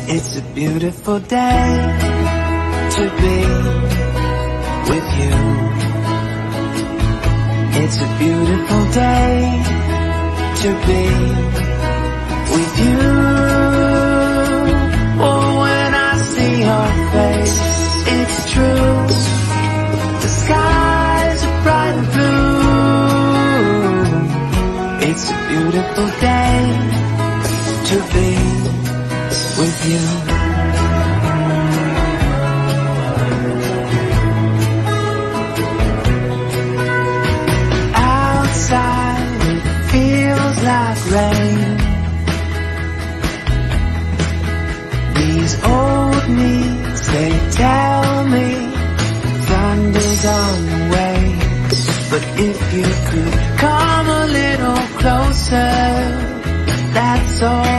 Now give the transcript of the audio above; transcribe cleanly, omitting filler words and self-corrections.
It's a beautiful day to be with you. It's a beautiful day to be with you. Oh, when I see your face, it's true. The skies are bright and blue. It's a beautiful day to be with you. Outside it feels like rain. These old knees, they tell me thunder's on the way. But if you could come a little closer, that's all